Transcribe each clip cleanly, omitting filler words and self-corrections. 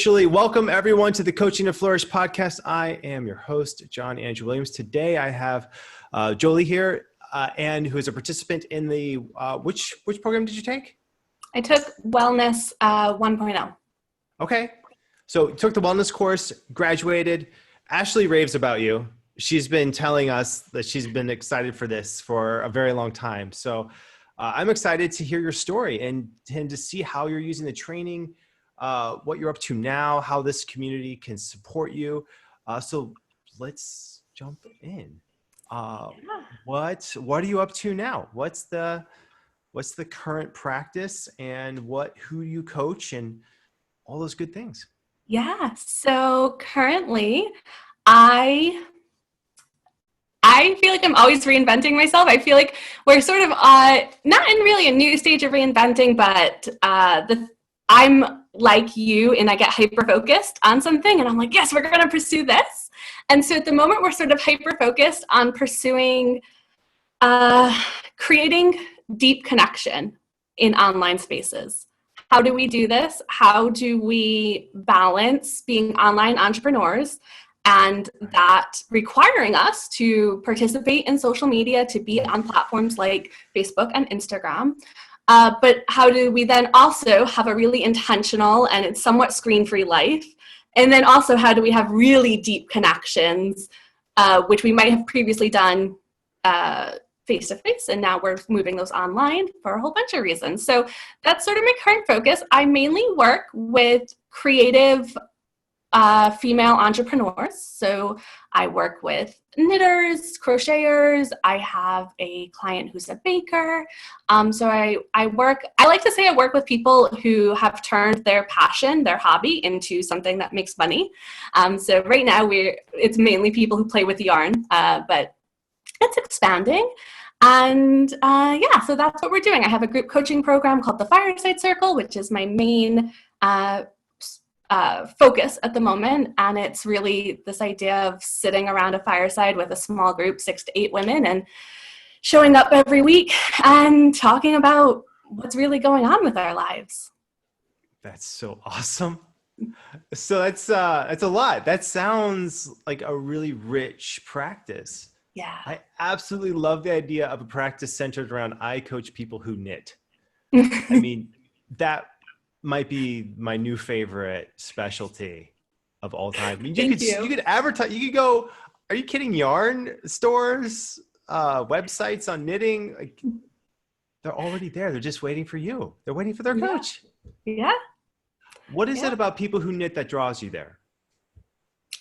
Officially welcome everyone to the Coaching to Flourish podcast. I am your host, John Andrew Williams. Today I have Joeli here, and who is a participant in the, which program did you take? I took Wellness 1.0. Okay. So took the wellness course, graduated. Ashley raves about you. She's been telling us that she's been excited for this for a very long time. So I'm excited to hear your story and to see how you're using the training, what you're up to now, how this community can support you. So let's jump in. What are you up to now? What's the current practice, and who you coach and all those good things? Yeah. So currently I feel like I'm always reinventing myself. I feel like we're sort of not in really a new stage of reinventing, but I'm like you, and I get hyper-focused on something, and I'm like, yes, we're going to pursue this. And so at the moment, we're sort of hyper-focused on pursuing, creating deep connection in online spaces. How do we do this? How do we balance being online entrepreneurs and that requiring us to participate in social media, to be on platforms like Facebook and Instagram? But how do we then also have a really intentional and it's somewhat screen-free life? And then also, how do we have really deep connections, which we might have previously done face-to-face, and now we're moving those online for a whole bunch of reasons. So that's sort of my current focus. I mainly work with creative female entrepreneurs. So I work with knitters, crocheters. I have a client who's a baker. So I like to say I work with people who have turned their passion, their hobby, into something that makes money. So right now it's mainly people who play with yarn, but it's expanding. And so that's what we're doing. I have a group coaching program called the Fireside Circle, which is my main focus at the moment. And it's really this idea of sitting around a fireside with a small group, 6 to 8 women, and showing up every week and talking about what's really going on with our lives. That's so awesome. So that's a lot. That sounds like a really rich practice. Yeah. I absolutely love the idea of a practice centered around I coach people who knit. I mean, that might be my new favorite specialty of all time. I mean, you could advertise, you could go, are you kidding? Yarn stores, websites on knitting, like, they're already there. They're just waiting for you. They're waiting for their coach. Yeah. What is it about people who knit that draws you there?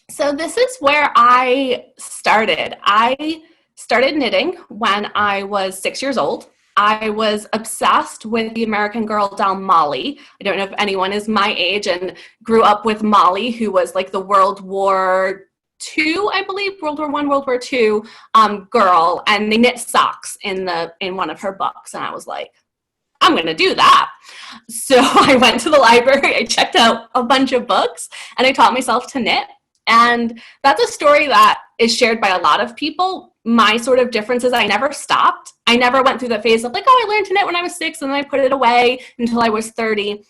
So this is where I started. I started knitting when I was 6 years old. I was obsessed with the American Girl doll Molly. I don't know if anyone is my age and grew up with Molly, who was like the World War II, I believe, World War I, World War II girl, and they knit socks in one of her books. And I was like, I'm going to do that. So I went to the library, I checked out a bunch of books, and I taught myself to knit. And that's a story that is shared by a lot of people. My sort of difference is I never stopped. I never went through the phase of like, oh, I learned to knit when I was 6 and then I put it away until I was 30.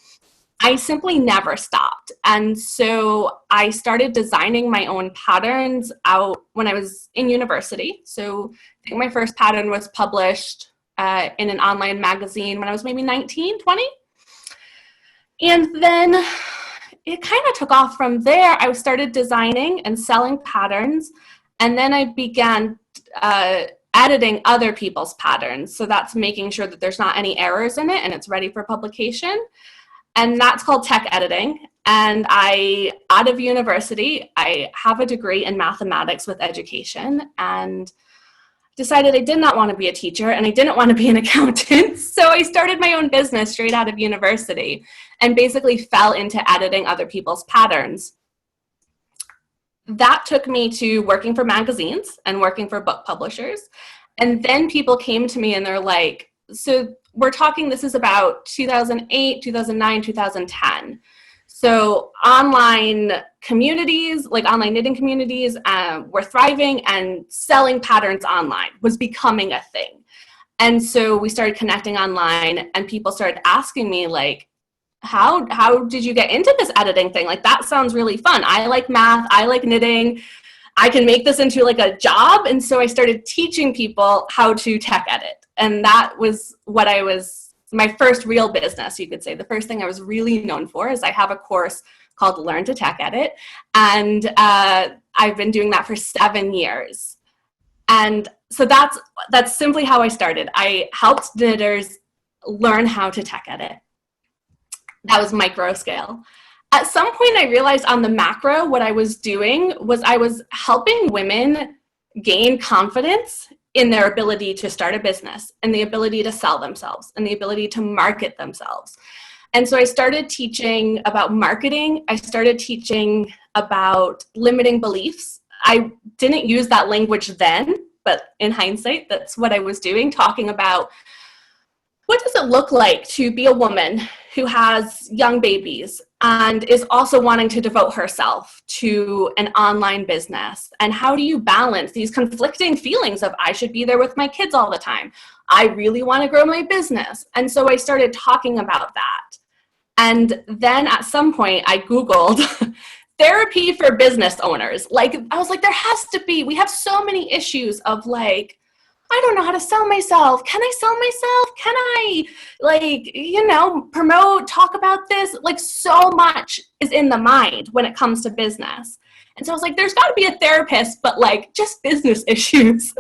I simply never stopped. And so I started designing my own patterns out when I was in university. So I think my first pattern was published in an online magazine when I was maybe 19, 20. And then it kind of took off from there. I started designing and selling patterns, and then I began editing other people's patterns. So that's making sure that there's not any errors in it and it's ready for publication. And that's called tech editing. And out of university, I have a degree in mathematics with education, and decided I did not want to be a teacher and I didn't want to be an accountant. So I started my own business straight out of university and basically fell into editing other people's patterns. That took me to working for magazines and working for book publishers. And then people came to me and they're like, so we're talking, this is about 2008, 2009, 2010. So online communities, like online knitting communities, were thriving, and selling patterns online was becoming a thing. And so we started connecting online, and people started asking me, like, how did you get into this editing thing? Like, that sounds really fun. I like math. I like knitting. I can make this into like a job. And so I started teaching people how to tech edit. And that was my first real business, you could say. The first thing I was really known for is I have a course called Learn to Tech Edit. And I've been doing that for 7 years. And so that's simply how I started. I helped knitters learn how to tech edit. That was micro scale. At some point, I realized on the macro, what I was doing was I was helping women gain confidence in their ability to start a business and the ability to sell themselves and the ability to market themselves. And so I started teaching about marketing. I started teaching about limiting beliefs. I didn't use that language then, but in hindsight, that's what I was doing, talking about what does it look like to be a woman who has young babies and is also wanting to devote herself to an online business? And how do you balance these conflicting feelings of I should be there with my kids all the time? I really want to grow my business. And so I started talking about that. And then at some point I Googled therapy for business owners. Like, I was like, there has to be, we have so many issues of like, I don't know how to sell myself. Can I sell myself? Can I, promote, talk about this? Like, so much is in the mind when it comes to business. And so I was like, there's got to be a therapist, but like just business issues.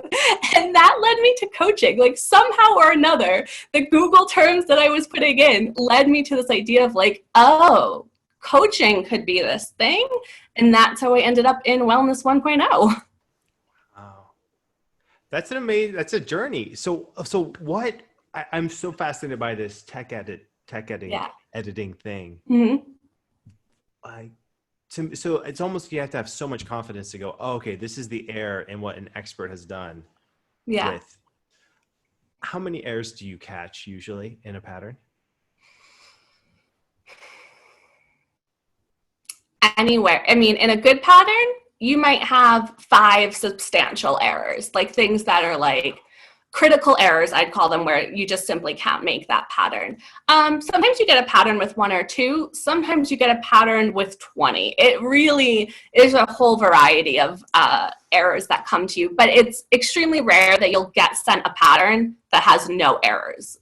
And that led me to coaching. Like, somehow or another, the Google terms that I was putting in led me to this idea of like, oh, coaching could be this thing. And that's how I ended up in Wellness 1.0. That's that's a journey. So what, I'm so fascinated by this editing thing. Mm-hmm. So it's almost, you have to have so much confidence to go, oh, okay, this is the error in what an expert has done. Yeah. How many errors do you catch usually in a pattern? Anywhere. I mean, in a good pattern, you might have 5 substantial errors, like things that are like critical errors, I'd call them, where you just simply can't make that pattern. Sometimes you get a pattern with 1 or 2. Sometimes you get a pattern with 20. It really is a whole variety of errors that come to you, but it's extremely rare that you'll get sent a pattern that has no errors.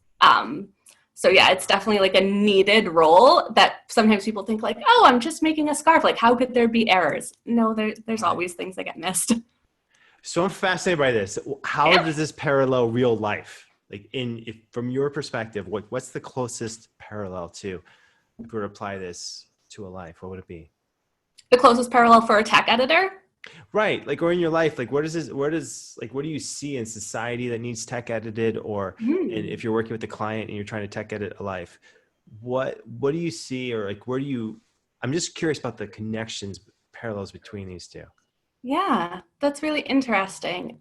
So yeah, it's definitely like a needed role that sometimes people think like, oh, I'm just making a scarf. Like, how could there be errors? No, there's always things that get missed. So I'm fascinated by this. How does this parallel real life? Like, from your perspective, what's the closest parallel to, if we were to apply this to a life, what would it be? The closest parallel for a tech editor? Right. Like, or in your life, like, what do you see in society that needs tech edited, or and if you're working with a client and you're trying to tech edit a life, what do you see, or like, I'm just curious about the parallels between these two. Yeah, that's really interesting.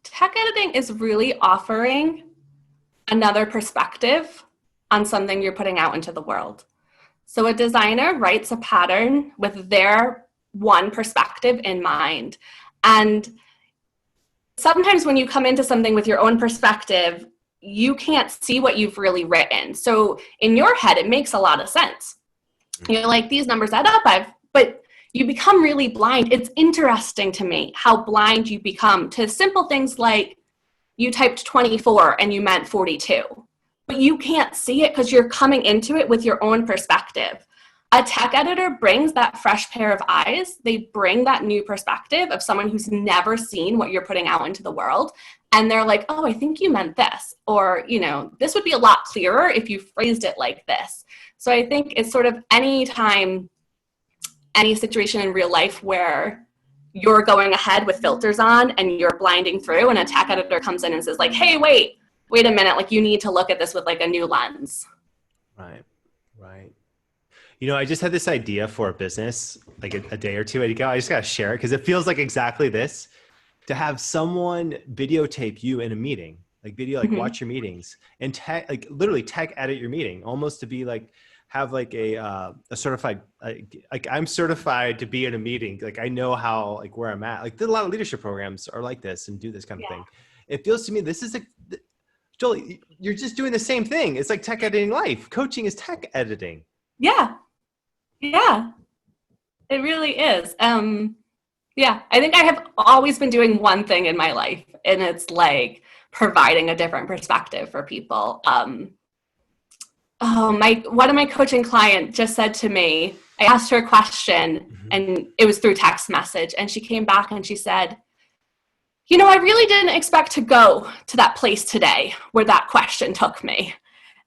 Tech editing is really offering another perspective on something you're putting out into the world. So a designer writes a pattern with their one perspective in mind. And sometimes when you come into something with your own perspective, you can't see what you've really written. So in your head, it makes a lot of sense. You're like, these numbers add up, but you become really blind. It's interesting to me how blind you become to simple things like you typed 24 and you meant 42. But you can't see it because you're coming into it with your own perspective. A tech editor brings that fresh pair of eyes. They bring that new perspective of someone who's never seen what you're putting out into the world. And they're like, oh, I think you meant this. Or, this would be a lot clearer if you phrased it like this. So I think it's sort of any situation in real life where you're going ahead with filters on and you're blinding through, and a tech editor comes in and says like, hey, wait a minute, like you need to look at this with like a new lens. Right. I just had this idea for a business like a day or two ago. I just got to share it because it feels like exactly this, to have someone videotape you in a meeting, like watch your meetings and literally tech edit your meeting, almost to be like, have like a certified, like I'm certified to be in a meeting. Like I know how, like where I'm at, like a lot of leadership programs are like this and do this kind of thing. It feels to me, this is Joeli, you're just doing the same thing. It's like tech editing life. Coaching is tech editing. Yeah. Yeah. It really is. Yeah, I think I have always been doing one thing in my life, and it's like providing a different perspective for people. One of my coaching clients just said to me, I asked her a question, and it was through text message, and she came back and she said, I really didn't expect to go to that place today where that question took me.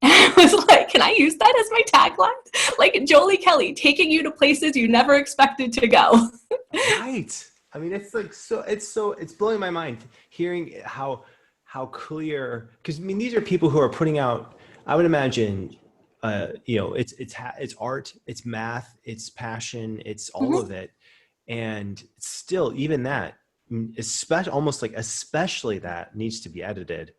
And I was like, can I use that as my tagline? Like Joeli Kelly, taking you to places you never expected to go. Right. I mean, it's like, it's blowing my mind hearing how clear, because I mean, these are people who are putting out, I would imagine, it's art, it's math, it's passion, it's all of it. And still, even that, especially that needs to be edited.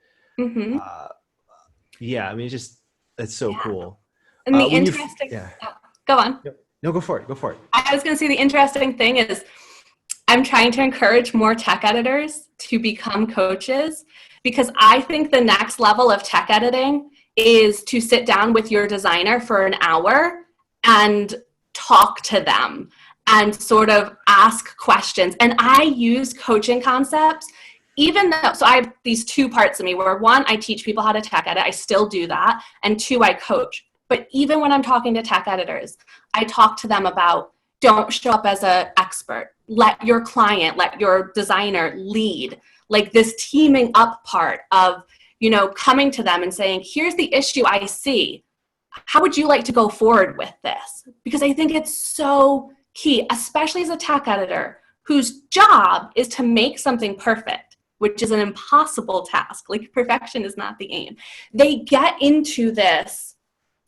Yeah, I mean, it's so cool. And the interesting, go on. No, go for it. I was going to say the interesting thing is I'm trying to encourage more tech editors to become coaches, because I think the next level of tech editing is to sit down with your designer for an hour and talk to them and sort of ask questions. And I use coaching concepts, so I have these two parts of me where one, I teach people how to tech edit. I still do that. And two, I coach. But even when I'm talking to tech editors, I talk to them about don't show up as an expert. Let your client, let your designer lead. Like this teaming up part of, coming to them and saying, here's the issue I see. How would you like to go forward with this? Because I think it's so key, especially as a tech editor whose job is to make something perfect, which is an impossible task. Like perfection is not the aim. They get into this,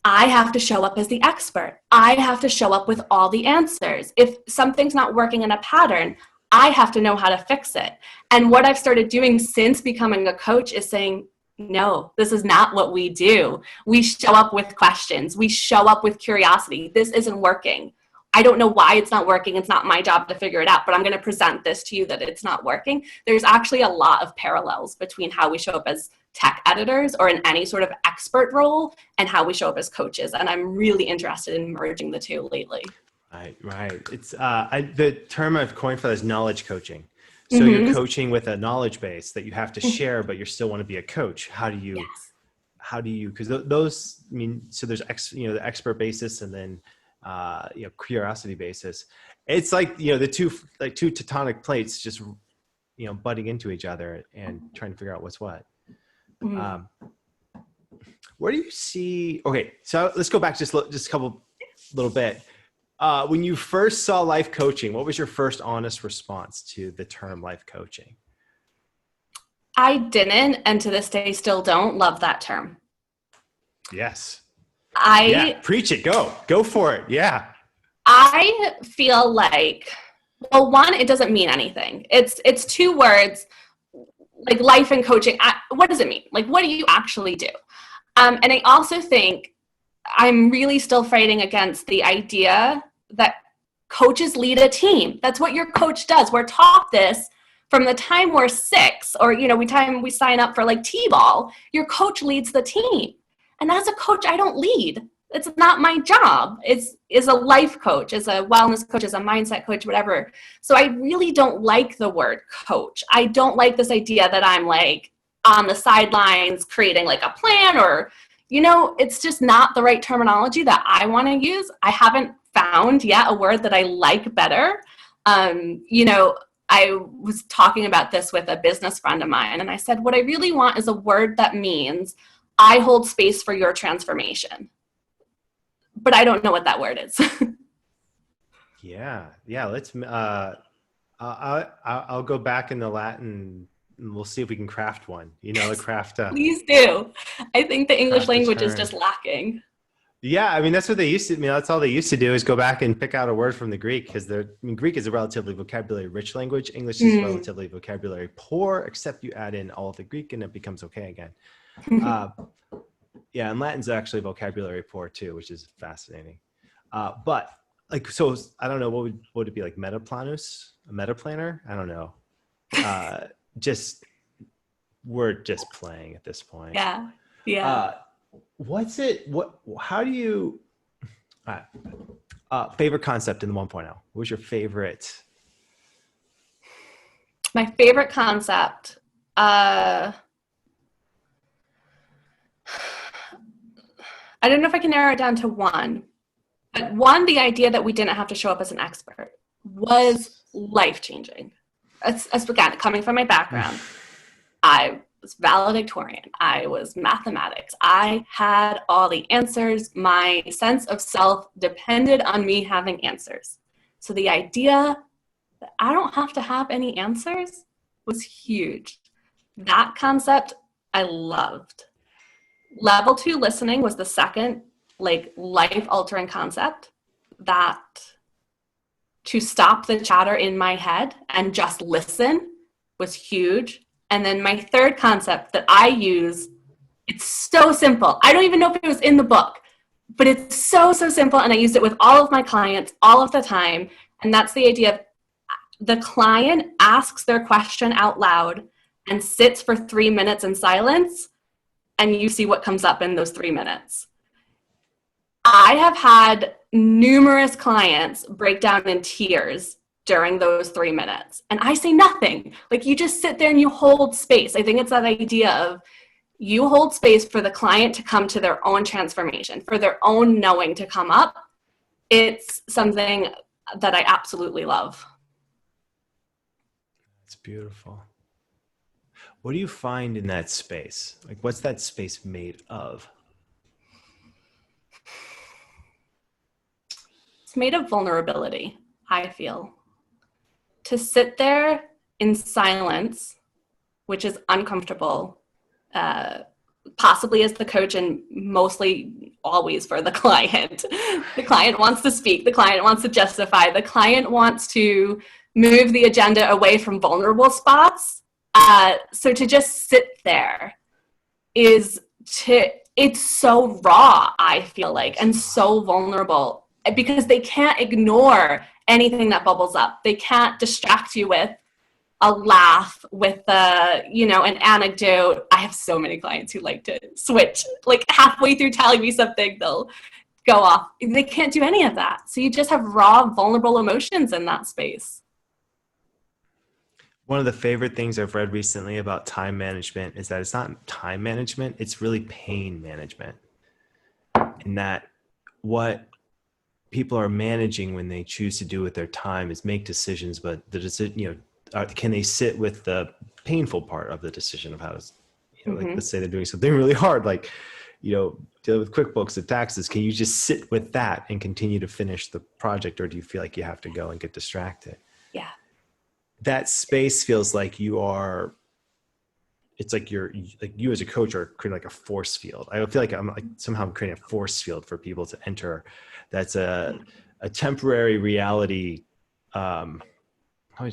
I have to show up as the expert. I have to show up with all the answers. If something's not working in a pattern, I have to know how to fix it. And what I've started doing since becoming a coach is saying, no, this is not what we do. We show up with questions. We show up with curiosity. This isn't working. I don't know why it's not working. It's not my job to figure it out, but I'm going to present this to you that it's not working. There's actually a lot of parallels between how we show up as tech editors or in any sort of expert role and how we show up as coaches. And I'm really interested in merging the two lately. Right. It's the term I've coined for that is knowledge coaching. So you're coaching with a knowledge base that you have to share, but you still want to be a coach. How do you, because those, I mean, so there's the expert basis and then, curiosity basis. It's like, the two tectonic plates just, butting into each other and trying to figure out what's what. Where do you see, okay, so let's go back just a little bit. When you first saw life coaching, what was your first honest response to the term life coaching? I didn't, and to this day still don't love that term. Yes. Preach it. Go for it. Yeah. I feel like, well, one, it doesn't mean anything. It's two words, like life and coaching. What does it mean? Like, what do you actually do? And I also think I'm really still fighting against the idea that coaches lead a team. That's what your coach does. We're taught this from the time we're 6 or, we sign up for like T-ball, your coach leads the team. And as a coach, I don't lead. It's not my job. It's a life coach, as a wellness coach, as a mindset coach, whatever. So I really don't like the word coach. I don't like this idea that I'm like on the sidelines creating like a plan or, it's just not the right terminology that I want to use. I haven't found yet a word that I like better. I was talking about this with a business friend of mine, and I said, what I really want is a word that means I hold space for your transformation. But I don't know what that word is. Yeah. Let's, I'll go back into Latin and we'll see if we can craft one, craft. Please do. I think the English language is just lacking. Yeah. I mean, that's what they used to, that's all they used to do is go back and pick out a word from the Greek because Greek is a relatively vocabulary rich language. English is relatively vocabulary poor, except you add in all of the Greek and it becomes okay again. And Latin's actually vocabulary poor too, which is fascinating. But like, so I don't know, what would it be like metaplanus, a metaplanner? I don't know. Just we're just playing at this point. Yeah. Yeah. How do you, favorite concept in the 1.0? What was your favorite? My favorite concept, I don't know if I can narrow it down to one, but one, the idea that we didn't have to show up as an expert was life-changing. Again, coming from my background, I was valedictorian, I was mathematics, I had all the answers. My sense of self depended on me having answers. So the idea that I don't have to have any answers was huge. That concept I loved. Level 2 listening was the second, like, life-altering concept, that to stop the chatter in my head and just listen was huge. And then my third concept that I use, it's so simple. I don't even know if it was in the book, but it's so simple. And I use it with all of my clients all of the time. And that's the idea of the client asks their question out loud and sits for 3 minutes in silence, and you see what comes up in those 3 minutes. I have had numerous clients break down in tears during those 3 minutes, and I say nothing. Like, you just sit there and you hold space. I think it's that idea of you hold space for the client to come to their own transformation, for their own knowing to come up. It's something that I absolutely love. It's beautiful. What do you find in that space? Like, what's that space made of? It's made of vulnerability, I feel. To sit there in silence, which is uncomfortable, possibly as the coach and mostly always for the client. The client wants to speak, the client wants to justify, the client wants to move the agenda away from vulnerable spots. So to just sit there it's so raw, I feel like, and so vulnerable, because they can't ignore anything that bubbles up. They can't distract you with a laugh, with an anecdote. I have so many clients who like to switch, like halfway through telling me something, they'll go off. They can't do any of that. So you just have raw, vulnerable emotions in that space. One of the favorite things I've read recently about time management is that it's not time management, it's really pain management. And that what people are managing when they choose to do with their time is make decisions, but the decision, can they sit with the painful part of the decision of how to, like, let's say they're doing something really hard, like, deal with QuickBooks and taxes. Can you just sit with that and continue to finish the project? Or do you feel like you have to go and get distracted? Yeah. That space feels like it's like you as a coach are creating like a force field. I feel like I'm somehow creating a force field for people to enter. That's a temporary reality. How do I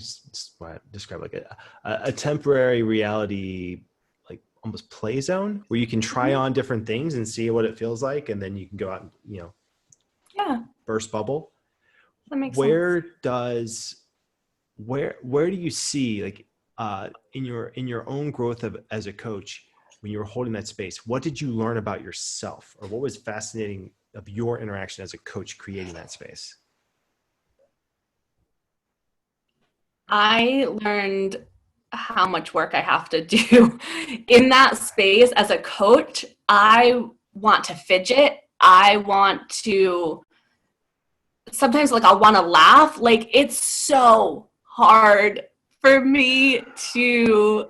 describe like a temporary reality, like almost play zone where you can try on different things and see what it feels like. And then you can go out and, burst bubble. That makes sense. Where do you see, like, in your own growth as a coach, when you were holding that space, what did you learn about yourself, or what was fascinating of your interaction as a coach creating that space? I learned how much work I have to do in that space as a coach. I want to fidget. I want to, sometimes, like, I'll want to laugh. Like, it's so hard for me to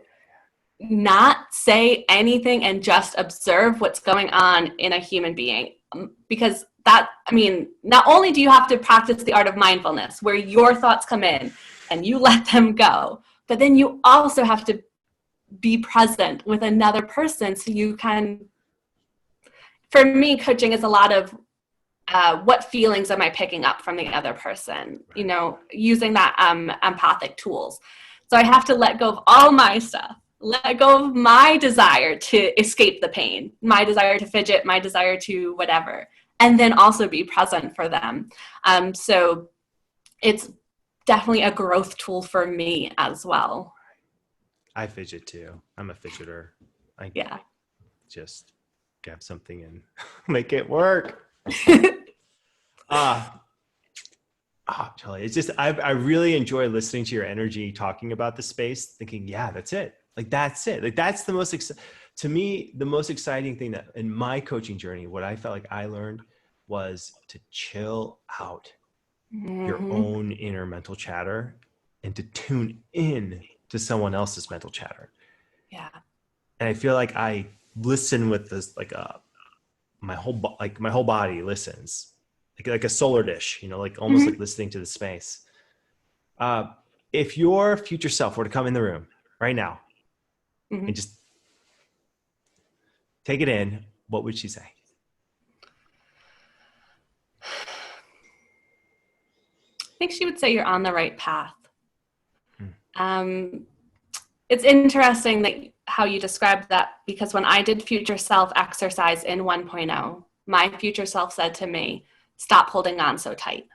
not say anything and just observe what's going on in a human being. Because not only do you have to practice the art of mindfulness, where your thoughts come in and you let them go, but then you also have to be present with another person. So you can, for me, coaching is a lot of what feelings am I picking up from the other person, using that empathic tools. So I have to let go of all my stuff, let go of my desire to escape the pain, my desire to fidget, my desire to whatever, and then also be present for them. So it's definitely a growth tool for me as well. I fidget too. I'm a fidgeter. I just grab something and make it work. Joeli, it's just, I really enjoy listening to your energy, talking about the space, thinking, yeah, that's it. Like, that's it. Like, that's the most, to me, the most exciting thing that in my coaching journey, what I felt like I learned was to chill out your own inner mental chatter and to tune in to someone else's mental chatter. Yeah. And I feel like I listen with this, like my whole body listens, like a solar dish, you know, like almost like listening to the space. If your future self were to come in the room right now and just take it in, what would she say? I think she would say you're on the right path. It's interesting that how you described that, because when I did future self exercise in 1.0, my future self said to me, stop holding on so tight,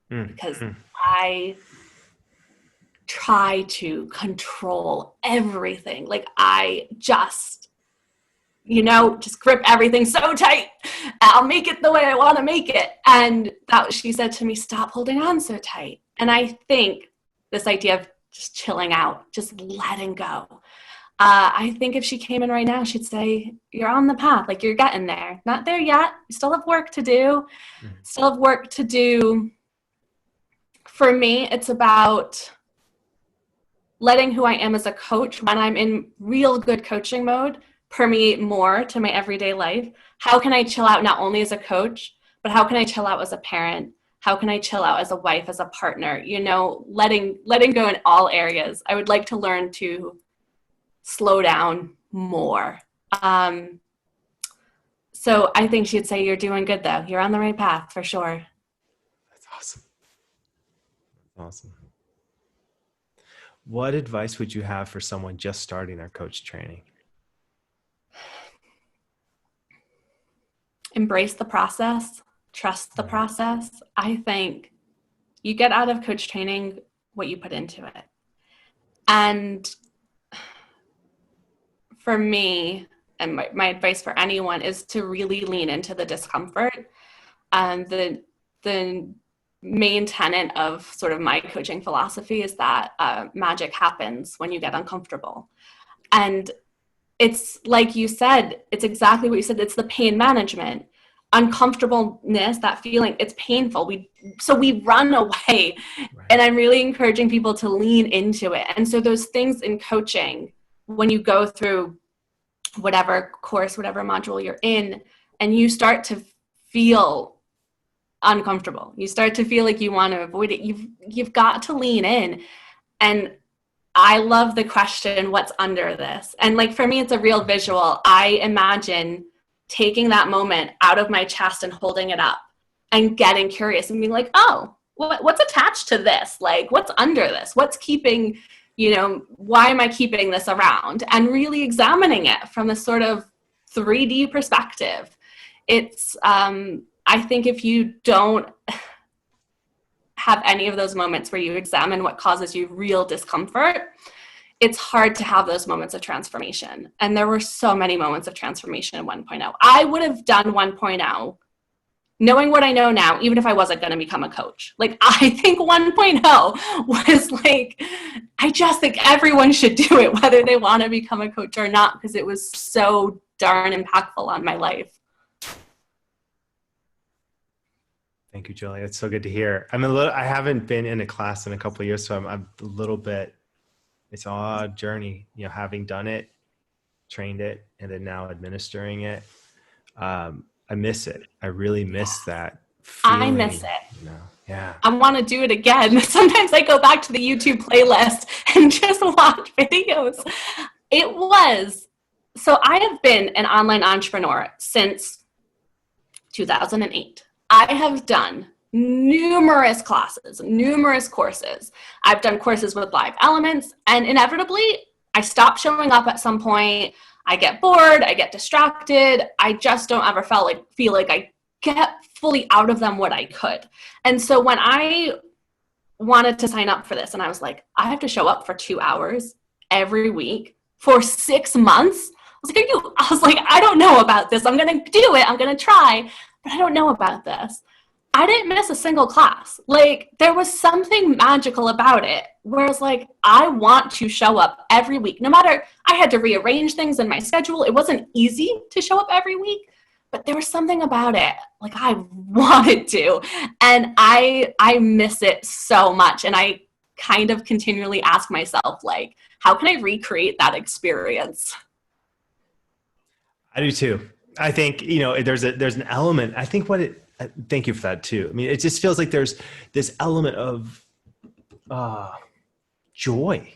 because I try to control everything. Like, I just, just grip everything so tight. I'll make it the way I want to make it. And she said to me, stop holding on so tight. And I think this idea of just chilling out, just letting go. I think if she came in right now, she'd say, you're on the path, like you're getting there. Not there yet. You still have work to do. Still have work to do. For me, it's about letting who I am as a coach, when I'm in real good coaching mode, permeate more to my everyday life. How can I chill out not only as a coach, but how can I chill out as a parent? How can I chill out as a wife, as a partner? Letting go in all areas. I would like to learn to slow down more. So I think she'd say, you're doing good though. You're on the right path for sure. That's awesome. Awesome. What advice would you have for someone just starting their coach training? Embrace the process. Trust the process. I think you get out of coach training what you put into it. And for me, and my advice for anyone, is to really lean into the discomfort. The main tenet of sort of my coaching philosophy is that magic happens when you get uncomfortable. And it's like you said, it's exactly what you said. It's the pain management. Uncomfortableness, that feeling, it's painful. So we run away. Right. And I'm really encouraging people to lean into it. And so those things in coaching, when you go through whatever course, whatever module you're in, and you start to feel uncomfortable, you start to feel like you want to avoid it, you've got to lean in. And I love the question, what's under this? And like, for me, it's a real visual. I imagine taking that moment out of my chest and holding it up and getting curious and being like, oh, what's attached to this? Like, what's under this? What's keeping, why am I keeping this around? And really examining it from a sort of 3D perspective. It's, I think if you don't have any of those moments where you examine what causes you real discomfort, it's hard to have those moments of transformation. And there were so many moments of transformation in 1.0. I would have done 1.0 knowing what I know now, even if I wasn't going to become a coach. Like, I think 1.0 was like, I just think everyone should do it, whether they want to become a coach or not, because it was so darn impactful on my life. Thank you, Joeli. It's so good to hear. I haven't been in a class in a couple of years, so I'm a little bit, it's all a journey, having done it, trained it, and then now administering it. I miss it. I really miss that feeling. I miss it. Yeah. I want to do it again. Sometimes I go back to the YouTube playlist and just watch videos. So I have been an online entrepreneur since 2008. I have done numerous classes, numerous courses. I've done courses with live elements, and inevitably I stop showing up at some point. I get bored, I get distracted. I just don't ever feel like I get fully out of them what I could. And so when I wanted to sign up for this, and I was like, I have to show up for 2 hours every week for 6 months. I was like, I don't know about this. I'm going to do it. I'm going to try, but I don't know about this. I didn't miss a single class. Like, there was something magical about it, where I was like, I want to show up every week. No matter, I had to rearrange things in my schedule. It wasn't easy to show up every week, but there was something about it. Like, I wanted to, and I miss it so much. And I kind of continually ask myself, like, how can I recreate that experience? I do too. I think, there's an element, I think thank you for that too. I mean, it just feels like there's this element of joy.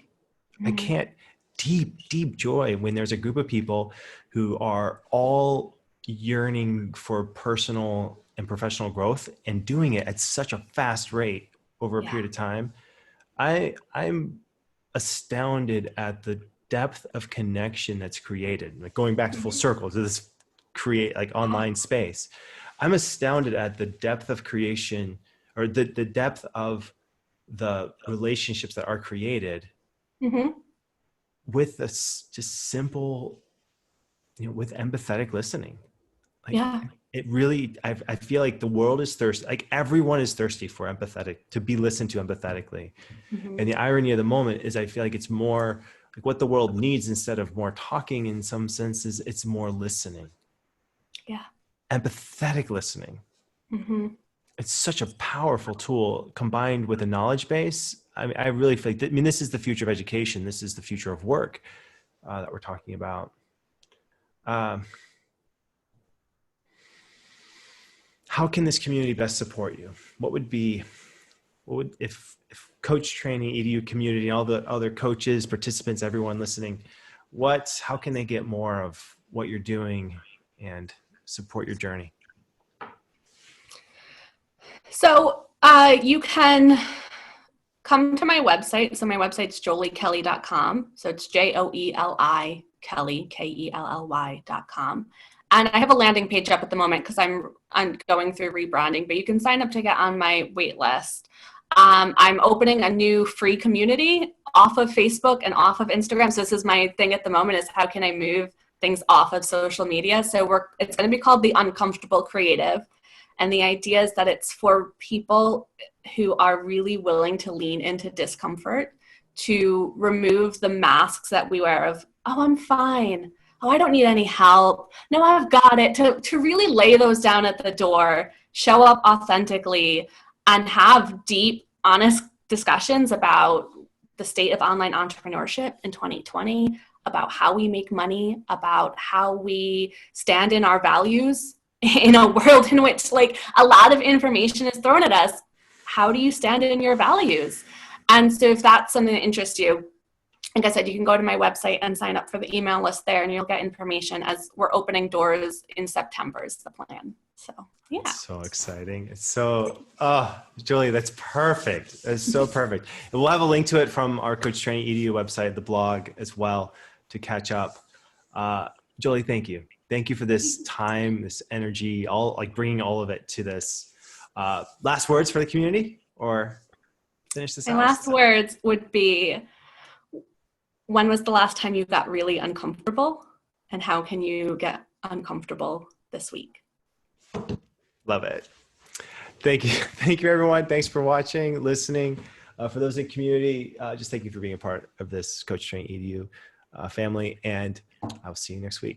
I can't, deep joy when there's a group of people who are all yearning for personal and professional growth and doing it at such a fast rate over a period of time. I'm astounded at the depth of connection that's created. Like, going back to full circle to this online space, I'm astounded at the depth of creation, or the depth of the relationships that are created with this just simple, with empathetic listening. Like, it really, I feel like the world is thirsty. Like, everyone is thirsty for to be listened to empathetically. And the irony of the moment is, I feel like it's more like what the world needs, instead of more talking in some senses, it's more listening. Yeah. Empathetic listening. It's such a powerful tool, combined with a knowledge base. I really feel like, this is the future of education. This is the future of work that we're talking about. How can this community best support you? If coach training, EDU community, all the other coaches, participants, everyone listening, how can they get more of what you're doing and support your journey? So you can come to my website. So my website's joelikelly.com. So it's JOELI Kelly, KELLY.com. And I have a landing page up at the moment because I'm going through rebranding, but you can sign up to get on my wait list. I'm opening a new free community off of Facebook and off of Instagram. So this is my thing at the moment, is how can I move things off of social media? So it's going to be called The Uncomfortable Creative. And the idea is that it's for people who are really willing to lean into discomfort, to remove the masks that we wear of, oh, I'm fine. Oh, I don't need any help. No, I've got it. To really lay those down at the door, show up authentically, and have deep, honest discussions about the state of online entrepreneurship in 2020, about how we make money, about how we stand in our values in a world in which, like, a lot of information is thrown at us. How do you stand in your values? And so if that's something that interests you, like I said, you can go to my website and sign up for the email list there, and you'll get information as we're opening doors in September is the plan. So, yeah. It's so exciting. It's so, Joeli, that's perfect. That's so perfect. And we'll have a link to it from our Coach Training EDU website, the blog as well, to catch up. Joeli, thank you. Thank you for this time, this energy, bringing all of it to this. Last words for the community, or finish this out? My last words would be, when was the last time you got really uncomfortable, and how can you get uncomfortable this week? Love it. Thank you. Thank you, everyone. Thanks for watching, listening. For those in community, just thank you for being a part of this Coach Training EDU family, and I'll see you next week.